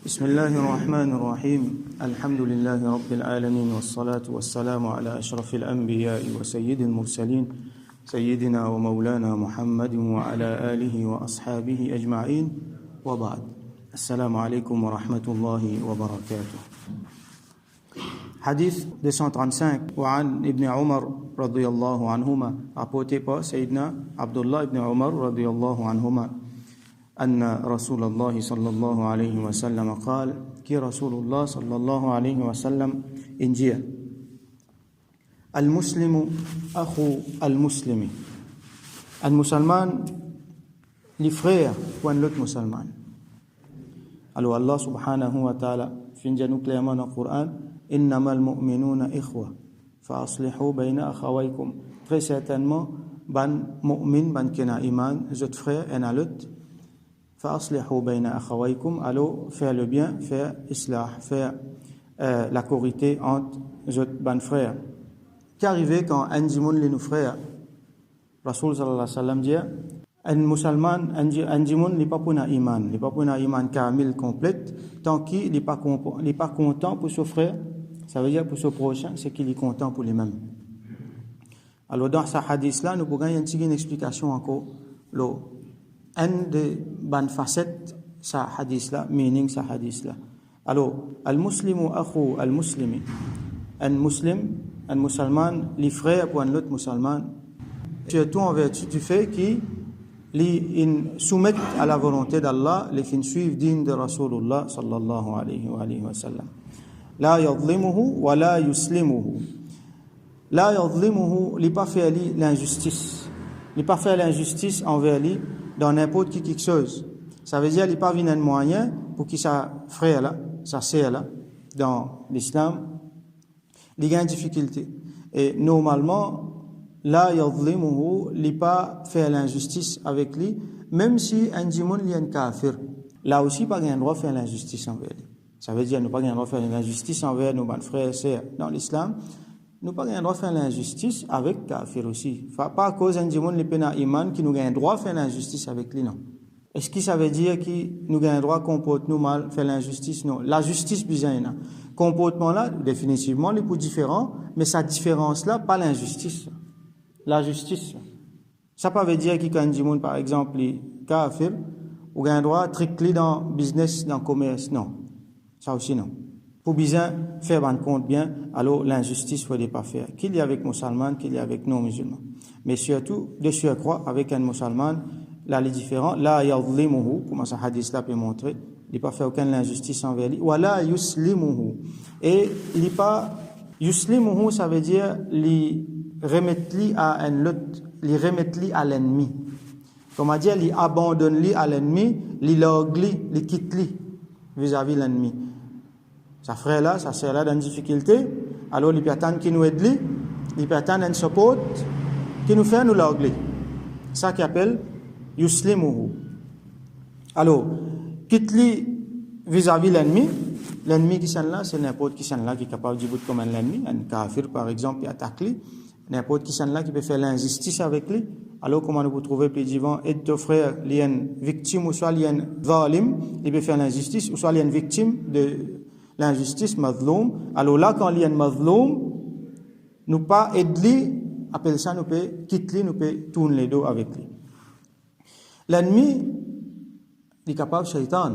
بسم الله الرحمن الرحيم الحمد لله رب العالمين والصلاة والسلام على أشرف الأنبياء وسيد المرسلين سيدنا ومولانا محمد وعلى آله وأصحابه أجمعين وبعد السلام عليكم ورحمة الله وبركاته حديث 235 وعن ابن عمر رضي الله عنهما rapporté par سيدنا عبد الله بن عمر رضي الله عنهما أن رسول الله صلى الله عليه وسلم قال كي رسول الله صلى الله عليه وسلم إنجيا المسلم أخو المسلم المسلمان les frères وان l'autre musulman. Alors Allah subhanahu wa ta'ala finit nous clairement dans le Coran إنما المؤمنون إخوة فأصلحوا بين أخويكم. Très certainement ban mu'min ban kena iman autres frères en l'autre فأصلحوا بين أخويكم. Alors faire le bien, faire islah, faire la corité entre les autres ban frères. Qu'arrivait quand un dimoun les nous frères Rasul sallallahu alayhi wa sallam dit un musulman un dimoun n'est pas pour un iman kamil complète tant qu'il n'est pas content pour son frère, ça veut dire pour son prochain, c'est qu'il est content pour lui-même. Alors dans ce hadith là nous pouvons une explication encore un des bonnes facettes sa hadith là, meaning sa hadith là. Alors al-muslimu akhu al-muslimi, un musulman les frères pour un autre musulman, surtout en vertu du fait qu'ils soumettent à la volonté d'Allah, les fins suivent digne de Rasulullah sallallahu alayhi wa sallam. La yadlimuhu wa la yuslimuhu. La yadlimuhu, il pas faire l'injustice. Il pas faire l'injustice envers lui dans n'importe qui quelque chose. Ça veut dire il pas venir un moyen pour qu'il sa frère là, sa sœur là dans l'islam, il a une difficulté. Et normalement la yadlimuhu, il pas faire l'injustice avec lui, même si un djimoun li un kafir. Là aussi pas gain droit faire l'injustice envers lui. Ça veut dire nous pas gain droit faire l'injustice envers nos frères et sœurs dans l'islam. Nous pas gain droit faire l'injustice avec kafir aussi. Pas à cause d'un djimoun li pena iman qui nous gain droit faire l'injustice avec lui, non. Est-ce que ça veut dire que nous gain droit comporte nous mal faire l'injustice? Non. La justice bizarre. Comportement là définitivement les plus différents, mais sa différence là pas l'injustice. La justice. Ça pas veut dire que quand djimoun par exemple li kafir ou gain droit trickler dans business dans commerce, non. Ça aussi non. Pour bien faire rendre compte bien, alors l'injustice faut pas faire. Qu'il y a avec musulman, qu'il y a avec non musulmans. Mais surtout de surcroît avec un musulman, là les différents, la yadlimuhu, comme ça hadith là peut montrer, il pas faire aucune injustice envers lui, wa la yuslimuhu. Et il pas yuslimuhu, ça veut dire li remettre li à un autre, li remettre li à l'ennemi. Comment dire, li abandonne li à l'ennemi, li logli, li quitte li vis-à-vis l'ennemi. Sa frère là, sa sœur là dans une difficulté, alors il peut attendre qu'il nous aide lui, il peut attendre un support qui nous fait nous l'ogli. Ça qui appelle yuslimuhu. Alors, quitte lui vis-à-vis l'ennemi qui s'en là, c'est n'importe qui s'en là qui est capable de dire comme un ennemi, un kafir par exemple qui attaque lui, n'importe qui s'en là qui peut faire l'injustice avec lui. Alors comment nous pouvons trouver plus divin et ton frère il y a une victime ou soit il y a une zalim, il peut faire l'injustice ou soit il y a une victime de l'injustice, mazloum. Alors là, quand il y a un mazloum, nous pas aider, appelle ça, nous peut quitter, nous peut tourner les dos avec lui. L'ennemi, il est capable de shaitan.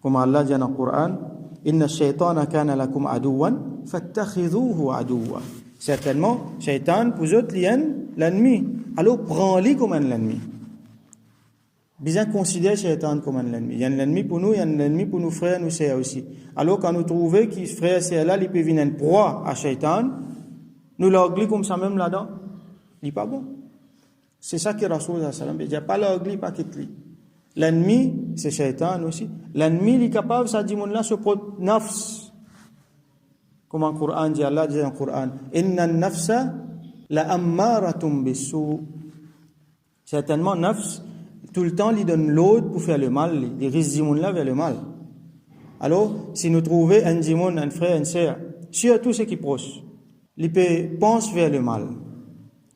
Comme Allah dit dans le Coran, Inna shaitana kana lakum aduwan, fattakhidhuhu aduwa. Certainement, shaitan, pour eux, l'ennemi. Alors, prends-le comme un ennemi. Bien considérer shaitan comme un ennemi. Il y a un ennemi pour nous, il y a un ennemi pour nos frères, nous sœurs aussi. Alors quand nous trouvons que frère et sœur là, il peut venir une proie à shaitan, nous l'ogli comme ça même là-dedans, il n'est pas bon. C'est ça que Rasul sallallahu alayhi wa sallam dit, pas l'ogli, pas quitte-li. L'ennemi, c'est shaitan aussi. L'ennemi, il est capable, ça dit, mon là, se prendre nafs. Comme en Coran dit, Allah dit dans le Coran, Inna nafsa la ammaratum bisu. Certainement, nafs, tout le temps, il donne l'autre pour faire le mal, il risque dimoun là vers le mal. Alors, si nous trouvons un dimoun, un frère, une sœur, surtout ceux qui proches, il pense vers le mal.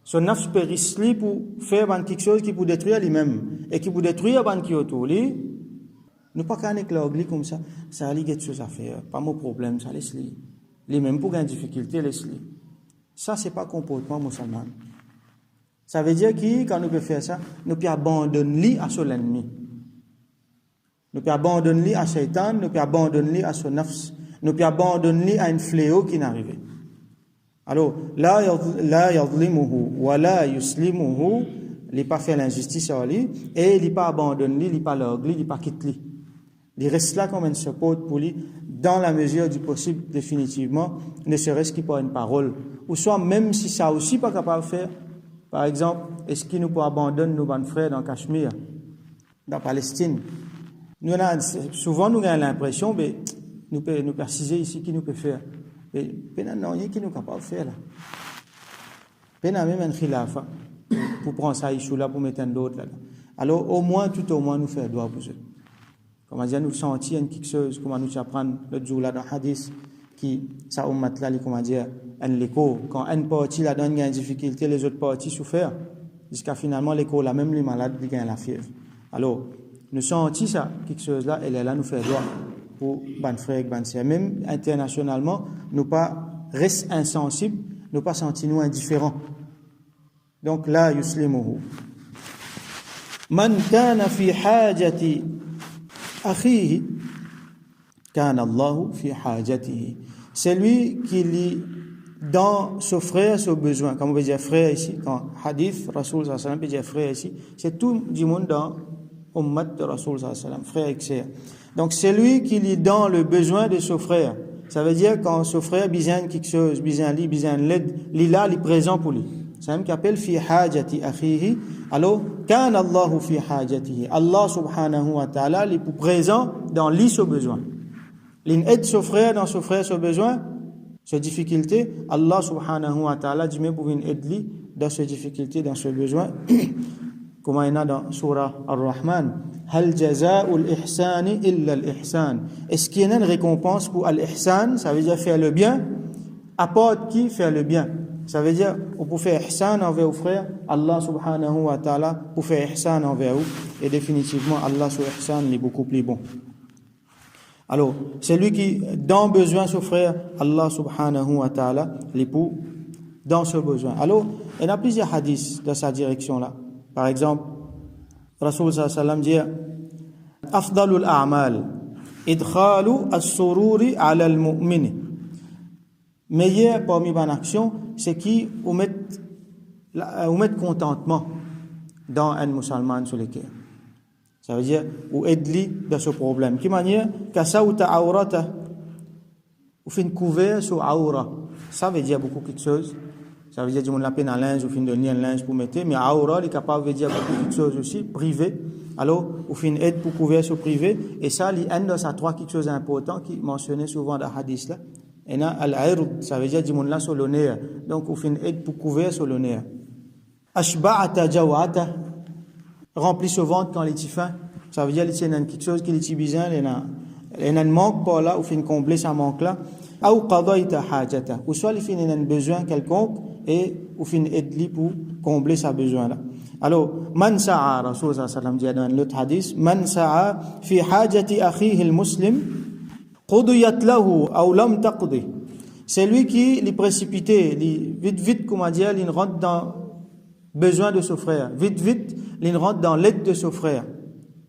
Son nafs peut risquer pour faire quelque chose qui peut détruire lui-même et qui peut détruire les qui autour lui. Nous pas qu'à éclaircir comme ça, ça a quelque chose à faire, pas mon problème, ça laisse-les. Les mêmes pour une difficulté, laisse-les. Ça, c'est pas comportement musulman. Ça veut dire que quand nous pouvons faire ça, nous pouvons abandonner à son ennemi. Nous pouvons abandonner à Shaitan, nous pouvons abandonner à son nafs, nous pouvons abandonner à un fléau qui n'arrive. Alors, la yadlimuhu wa la yuslimuhu, il n'est pas fait l'injustice à lui, et il n'est pas abandonné, il n'est pas l'orgueil, il n'est pas quitté. Il reste là comme un support pour lui, dans la mesure du possible, définitivement, ne serait-ce qu'il par une parole. Ou soit, même si ça aussi pas capable de faire, par exemple, est-ce qu'il nous peut abandonner nos bons frères dans Cachemire, dans Palestine? Souvent, nous avons l'impression, mais nous pouvons préciser ici qui nous peut faire. Mais non, il y a qui nous capable de faire là. Pena même un khilafa pour prendre ça ici là pour mettre un autre là. Alors au moins nous faire droit pour eux. Comment dire nous sentir quelque chose, comment nous apprendre le jour là dans hadith qui ça ummat là comment dire un l'écho quand une partie là donne une difficulté les autres parties souffrent jusqu'à finalement l'écho là même les malades qui gagnent la fièvre. Alors nous sentir ça quelque chose là elle est là nous faire droit pour ban frère ban sœur même internationalement nous pas reste insensible nous pas sentir nous indifférents. Donc là yuslimuhu man kana fi hajati akhihi kana Allah fi hajatihi. C'est lui qui lit dans ce frère ce besoin. Comme on veut dire frère ici, quand hadith Rasoul sallallahu alayhi wa sallam peut dire frère ici, c'est tout du monde dans ummat de Rasoul sallallahu alayhi wa sallam, frère et sœur. Donc c'est lui qui lit dans le besoin de ce frère. Ça veut dire quand ce frère besoin quelque chose, besoin l'aide, il est présent pour lui. C'est même qui appelle fi hajati akhihi. Alors, kana Allahu fi hajatihi. Allah subhanahu wa ta'ala est présent dans lui ce besoin. Il aide ce frère dans ce frère ce besoin, ce difficulté. Allah subhanahu wa ta'ala dit mais pour une aide lui dans ce difficulté, dans ce besoin. Comme il y a dans surah Ar-Rahman, hal jazaa'ul ihsani illa al-ihsan. Est-ce qu'il y a une récompense pour al-ihsan? Ça veut dire faire le bien. Apporte qui faire le bien. Ça veut dire, pour faire ihsan envers vos frères, Allah subhanahu wa ta'ala, pour faire ihsan envers vous, et définitivement, Allah sur ihsan est beaucoup plus bon. Alors, c'est lui qui, dans besoin ce frère, Allah subhanahu wa ta'ala, l'époux, dans ce besoin. Alors, il y a plusieurs hadiths dans sa direction-là. Par exemple, Rasoul sallallahu alayhi wa sallam dit, afdalul a'mal, idkhalu as-sururi ala al-mu'mini. Meilleur parmi bonnes actions, c'est qui ou mettre contentement dans un musulman sur le cœur. Ça veut dire ou aide-lui dans ce problème. Qui manière que ça ou ta aurata ou fin couvert sur aura. Ça veut dire beaucoup quelque chose. Ça veut dire du monde la peine à linge ou fin donner un linge pour mettre, mais aura est capable de dire beaucoup quelque chose aussi privé. Alors ou fin aide pour couvert sur privé et ça il y a dans ça trois quelque chose d'important qui mentionné souvent dans hadith là. Et al-ird, ça veut dire du monde là sur l'honneur. Donc, on fait une aide pour couvrir sur l'honneur. Ashba'ata jawata, remplit ce ventre quand il est faim. Ça veut dire qu'il y a quelque chose qui est besoin, il y a un manque par là, ou fait combler ce manque là. Ou qadayta hajata, ou soit il fait un besoin quelconque et ou fait une aide pour combler sa besoin là. Alors, man sa'a, Rasul sallallahu alayhi wa sallam dit dans l'autre hadith, man sa'a fi hajati akhihi al-muslim, c'est lui qui les précipité, vite, comment dire, il rentre dans besoin de ce frère. Vite, il rentre dans l'aide de ce frère.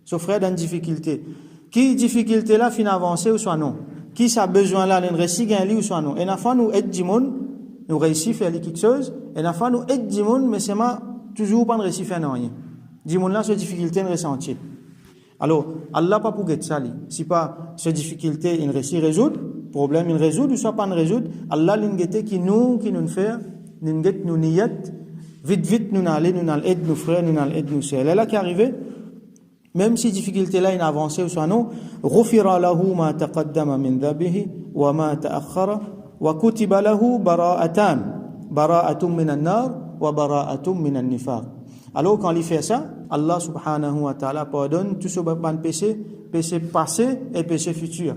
Ce frère dans une difficulté. Qui difficulté là, fin avancer ou soit non. Qui sa besoin là, il réussit gagner ou soit non. Et enfin, nous aide du monde, nous réussit faire quelque chose. Et enfin, nous aide du monde, mais c'est toujours pas de réussir faire rien. Du monde là, cette difficulté, nous ressentir. Alors, Allah pas pour get ça, si pas cette difficulté, il réussit résoudre, problème il résout, ou soit pas ne résoudre, Allah l'ingete qui nous fait, n'inget nous niyat, vite nous n'aller, nous n'aller aide nos frères, nous n'aller aide nos sœurs. Là qui arrive, même si difficulté là il a avancé ou soit non, ghufira lahu ma taqaddama min dhabihi wa ma ta'akhkhara wa kutiba lahu bara'atun min an-nar wa bara'atun min an-nifaq. Alors quand il fait ça, Allah subhanahu wa ta'ala pardonne tout ce péché passé et péché futur.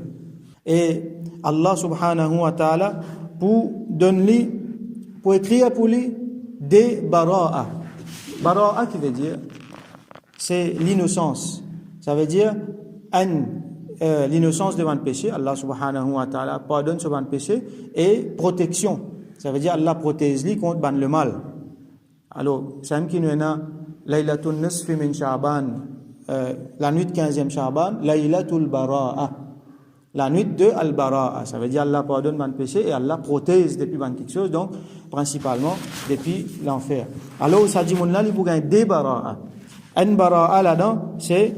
Et Allah subhanahu wa ta'ala pour écrire pour lui des bara'a. Bara'a qui veut dire c'est l'innocence. Ça veut dire l'innocence devant le péché, Allah subhanahu wa ta'ala pardonne ce ban péché, et protection. Ça veut dire Allah protège lui contre ban le mal. Alors, c'est un qui nous a Laylatul Nisfi min Sha'ban, la nuit de 15e Sha'ban, Laylatul Bara'a. La nuit de Al-Bara'a. Ça veut dire Allah pardonne ban péché et Allah protège depuis ban quelque chose, donc principalement depuis l'enfer. Alors, ça dit, mon là, il faut gagner des Bara'a. Un Bara'a là-dedans, c'est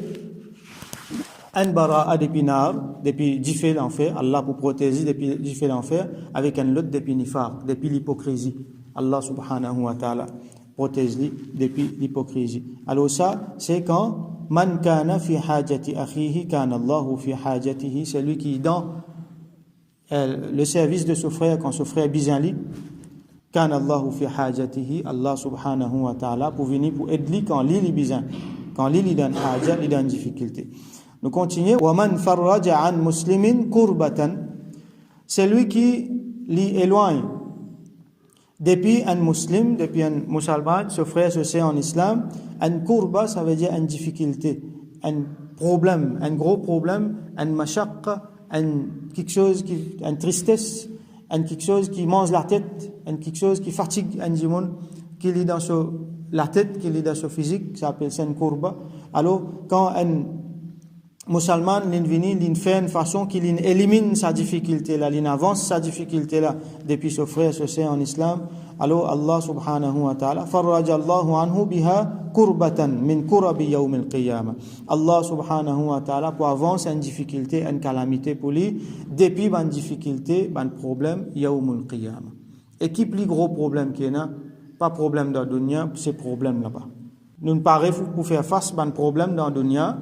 un Bara'a depuis Nar, depuis d'y l'enfer, Allah pour protéger depuis d'y l'enfer, avec un autre depuis Nifaq, depuis l'hypocrisie. Allah subhanahu wa ta'ala protège depuis l'hypocrisie. Alors ça, c'est quand Man kana fi hajati akhihi kana Allahu fi hajatihi, c'est lui qui dans le service de son frère, quand son frère besoin lui, kana Allahu fi hajatihi, Allah subhanahu wa ta'ala pour venir pour aider quand lui besoin, quand lui donne haja, il donne difficulté. Nous continuons. Wa man farraja an muslimin kurbatan, c'est lui qui l'éloigne depuis un musulman, depuis un musulman, ce frère, ce sœur en islam. Un kurba, ça veut dire une difficulté, un problème, un gros problème, un mashaqqa, quelque chose qui, une tristesse, quelque chose qui mange la tête, quelque chose qui fatigue un dimon, qui lit dans la tête, qui lit dans son physique, ça s'appelle un kurba. Alors, quand un musulman fait une façon qu'il élimine sa difficulté là, il avance sa difficulté là depuis ce frère, ce sœur en islam, alors Allah subhanahu wa ta'ala farraja Allahu anhu biha kurbatan min kurabi yawm al-qiyamah. Allah subhanahu wa ta'ala pour avancer une difficulté, une calamité pour lui depuis une difficulté, un problème yawm al-qiyamah. Et qui plus gros problème qu'il y a, pas problème dans la dunya, c'est problème là-bas. Nous ne parlons pour faire face à un problème dans la dunya,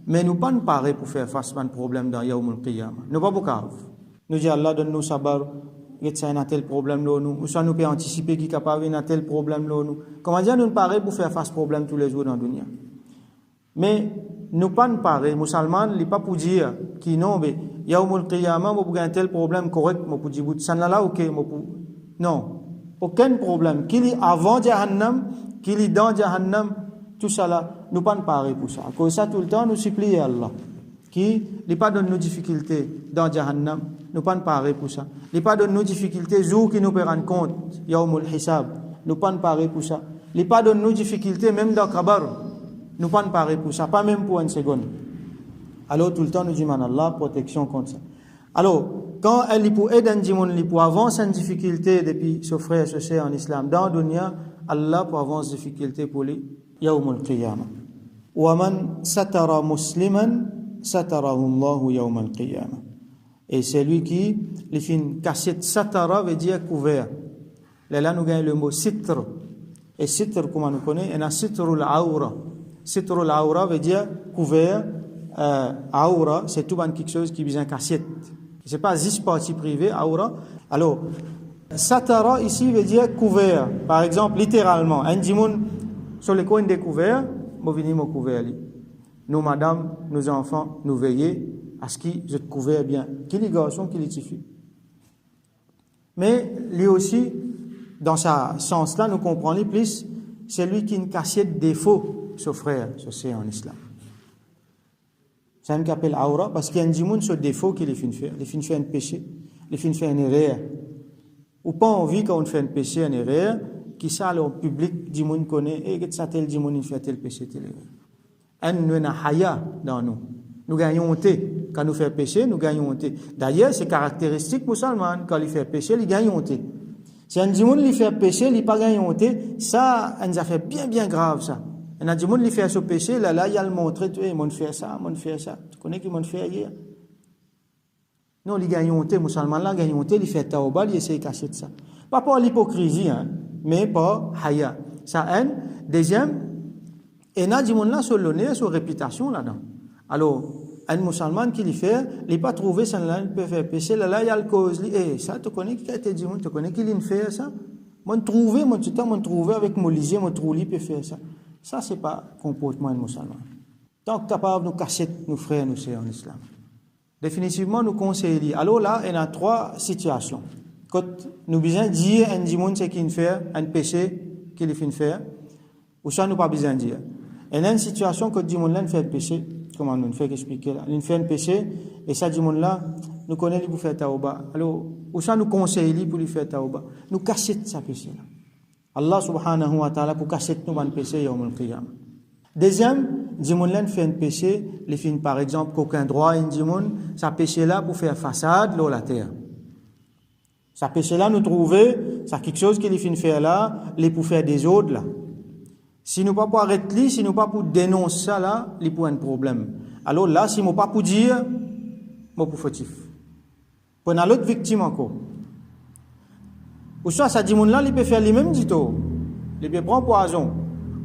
mais nous pas nous parer pour faire face à un problème dans Yawm al-Qiyamah. Nous pas beaucoup. Nous disons Allah donne nous sabar, il y a un tel problème là nous, ou ça nous peut anticiper qui capable un tel problème là nous. Comment dire nous parer pour faire face à problème tous les jours dans la dunya. Mais nous pas nous parer musulman, il pas pour dire qui non mais Yawm al-Qiyamah pour un tel problème correct pour dire ça là OK non, aucun problème qu'il est avant Jahannam, qu'il est dans Jahannam. Tout ça là, nous pas nous parer pour ça. À cause de ça, tout le temps, nous supplions Allah, qui n'est pas donne nos difficultés dans Jahannam, nous pas nous parer pour ça. Il pas donne nos difficultés, jour qui nous peut rendre compte, Yawmul Hisab, nous pas nous parer pour ça. Il pas donne nos difficultés, même dans Kabar, nous pas nous parer pour ça, pas même pour une seconde. Alors, tout le temps, nous disons, Allah, protection contre ça. Alors, quand elle pour aider un dimon, pour avancer une difficulté depuis ce frère, ce sœur en islam, dans le dunya, Allah pour avancer une difficulté pour lui. يوم القيامة ومن ستر مسلما ستره الله يوم القيامة. Et c'est lui qui les fait une cassette satara veut dire couvert. Là nous gagnons le mot sitr. Et sitr comme on connaît, il y a sitrul aura. Sitrul aura veut dire couvert. Aura c'est tout quelque chose qui vient cassette. C'est pas juste partie privée aura. Alors satara ici veut dire couvert. Par exemple littéralement un dimoun sur les coins découverts, nous venons couvert. Nous, madame, nos enfants, nous veillons à ce qu'ils soient couverts bien. Qui les garçons, qui les filles. Mais lui aussi, dans ce sens-là, nous comprenons plus, c'est lui qui a une cassette défaut, ce frère, ce c'est en islam. C'est un qui appelle aura, parce qu'il y a un dimoun ce défaut qu'il fait faire. Il fait un péché, il fait faire une erreur. Ou pas envie quand on fait un péché, une erreur, qui ça le public du monde connaît et que ça tel du monde il fait tel péché tel nous na haya dans nous gagnons honte quand nous fait péché nous gagnons honte d'ailleurs c'est caractéristique musulman quand il fait péché il gagne honte si un du monde il fait péché il pas gagne honte ça une affaire bien grave ça un du monde il fait ce péché là il a le montrer tu mon fait ça tu connais qui mon fait hier non il gagne honte musulman là gagne honte il fait tauba il essaie de cacher ça pas pour l'hypocrisie mais pas haya. Ça un deuxième et n'a dit mon là sur l'honneur sur réputation là-dedans. Alors un musulman qui lui fait, il pas trouvé ça là, il peut faire péché là il y a le cause ça tu connais qui a été dit tu connais qui lui fait ça. Mon trouver avec mon lisier mon trou lui peut faire ça. Ça c'est pas comportement de musulman. Donc capable nous cacher nos frères nous sœurs en islam. Définitivement nous conseillons. Alors là il y a trois situations. Quand nous besoin dire un dimon c'est qu'il fait un péché qu'il fait faire ou ça nous pas besoin dire. Et là une situation que dimon là fait péché comment nous fait expliquer là, il fait un péché et ça dit monde là nous connaît lui pour faire tauba. Alors ou ça nous conseille lui pour lui faire tauba. Nous cacher ça péché là. Allah subhanahu wa ta'ala pour cacher nous ban péché yawm al-qiyamah. Deuxième, dit monde là fait un péché, il fait par exemple qu'aucun droit in dit monde, ça péché là pour faire façade là la terre. Ça péché là nous trouver, ça quelque chose qu'il fait faire là, les pour faire des autres là. Si nous pas pour arrêter, si nous pas pour dénoncer ça là, il pour un problème. Alors là, si nous pas pour dire, moi pour fautif. Pour une autre victime encore. Ou soit ça dit monde là, il peut faire lui-même dit tout. Il peut prendre poison.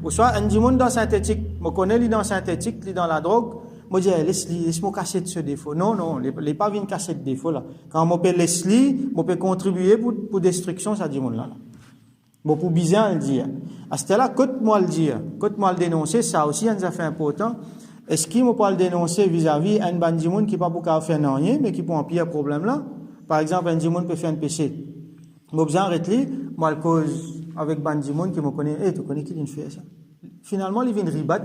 Ou soit un dit monde dans synthétique, moi connais lui dans synthétique, lui dans la drogue, moi dis laisse-moi cacher de ce défaut. Non, il pas vient cacher de défaut là. Quand moi peut laisse-lui, moi peut contribuer pour destruction ça dit monde là. Bon, pour bien le dire. À ce là, côte-moi le dire, côte-moi le dénoncer, ça aussi, un fait important. Est-ce qu'il ne peut le dénoncer vis-à-vis un bandimoun qui n'a pas beaucoup faire rien, mais qui peut en pire problème là? Par exemple, un bandimoun peut faire un péché. Moi, besoin arrêter, moi, le cause avec bandimoun qui me connaît, tu connais qui vient faire ça? Finalement, il vient ribat,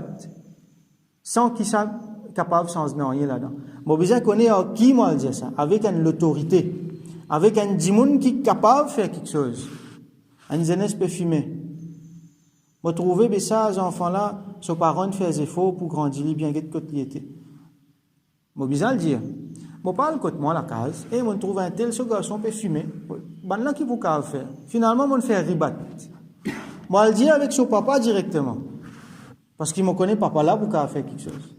sans qu'il soit capable de changer rien là-dedans. Moi, besoin connaître qui moi le dire ça? Avec une autorité. Avec un bandimoun qui est capable de faire quelque chose. Un jeunesse peut fumer. Moi, trouver que ça, ces enfants-là, ses parents font des efforts pour grandir bien que de côté était. Moi, besoin le dire. Moi, parle côté moi la case, et moi, trouve un tel, ce garçon peut fumer. Ben là, qui vous faire? Finalement, moi, fait ribat. Moi, le dire avec son papa directement. Parce qu'il me connaît, papa là, pour faire quelque chose.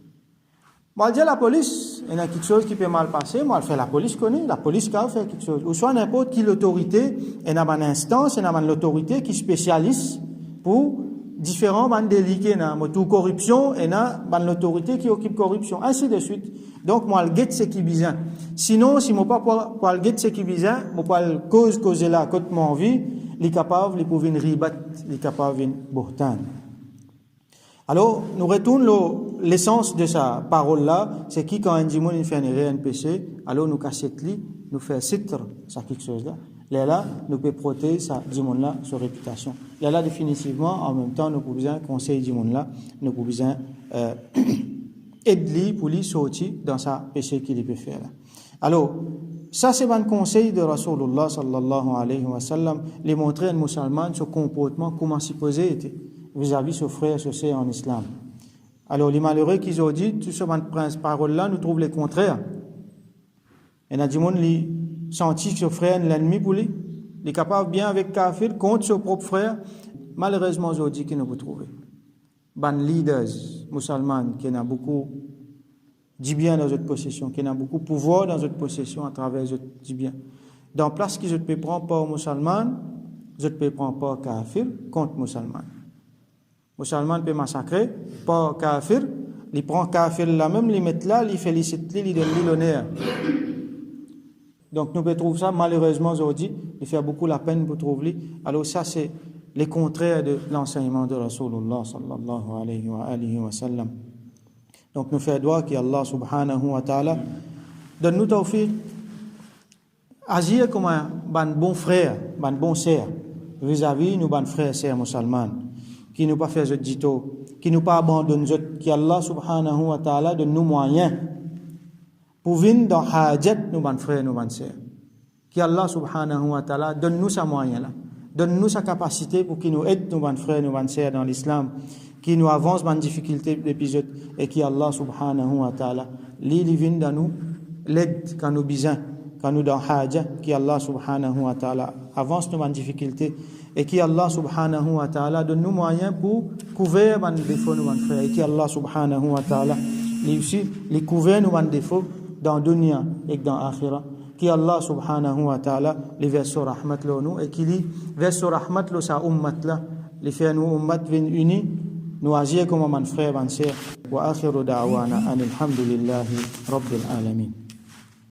Moi, je dis à la police, il y a quelque chose qui peut mal passer, moi, je fais la police connaît, la police qui a fait quelque chose. Ou soit n'importe qui l'autorité, il y a une instance, il y a une autorité qui spécialise pour différents délits, il y a tout corruption, il y a une autorité qui occupe corruption, ainsi de suite. Donc, moi, je guette ce qui est bien. Sinon, si moi, pas le guette ce qui est bien, moi, pas le causer là, côté mon vie, il est capable, il peut venir ribat, il est capable de venir bourtan. Alors, nous retournons l'essence de sa parole-là, c'est qui quand un dimon fait un péché, alors nous cachetons, nous fait sitr, ça quelque chose-là. Là, nous pouvons protéger sa dimon-là, sa réputation. Là, définitivement, en même temps, nous pouvons besoin conseiller dimon-là, nous pouvons besoin aider pour lui sortir dans sa péché qu'il peut faire. Alors, ça c'est un conseil de Rasulullah sallallahu alayhi wa sallam, les montrer à un musulman son comportement, comment s'y poser était vis-à-vis de ses frères et ses sœurs en islam. Alors, les malheureux qui ont dit, tout ce parole-là, nous trouvent le contraire. Et n'a dit, les senti que son frère est l'ennemi pour lui, il est capable bien avec kafir contre son propre frère. Malheureusement, ils ont dit qu'il ne peut trouver. Ban leaders musulmans qui ont beaucoup de bien dans notre possession, qui ont beaucoup de pouvoir dans notre possession à travers notre bien. Dans place qu'ils ne peuvent prendre pas aux musulmans, ils ne peuvent prendre pas kafir contre musulmans. Musulman peut massacrer, pas kafir, il prend kafir là même, il met là, il félicite, il donne l'honneur. Donc nous pouvons trouver ça, malheureusement aujourd'hui, il fait beaucoup la peine pour trouver. Alors ça c'est le contraire de l'enseignement de Rasulullah sallallahu alayhi wa sallam. Donc nous faisons droit qu'Allah subhanahu wa ta'ala donne-nous tawfiq, agir comme un bon frère, un bon sœur, vis-à-vis nous, bon frères et sœurs musulmans, qui nous pas fait ce dito, qui nous pas abandonne, qui Allah subhanahu wa ta'ala donne nous moyens pour venir dans hajat nous, bon frères, nous, bon sœurs. Qui Allah subhanahu wa ta'ala donne nous sa moyen là, donne nous sa capacité pour qu'il nous aide nous, bon frères, nous, bon sœurs dans l'islam, qui nous avance dans les difficultés d'épisode et qui Allah subhanahu wa ta'ala lui vient dans nous l'aide quand nous besoin, quand nous dans haja, qui Allah subhanahu wa ta'ala avance nous dans les difficultés et qui Allah subhanahu wa ta'ala donne nous moyens pour couvrir nos défauts nous frères et qui Allah subhanahu wa ta'ala lui aussi les couvrir nos défauts dans dunya et dans akhirah, qui Allah subhanahu wa ta'ala les verse rahmat lo nous et qui lui verse rahmat lo sa ummat là les fait nous ummat vin unis nous agir comme un frère, un sœur. Wa akhiru da'wana anil hamdulillahi rabbil alamin.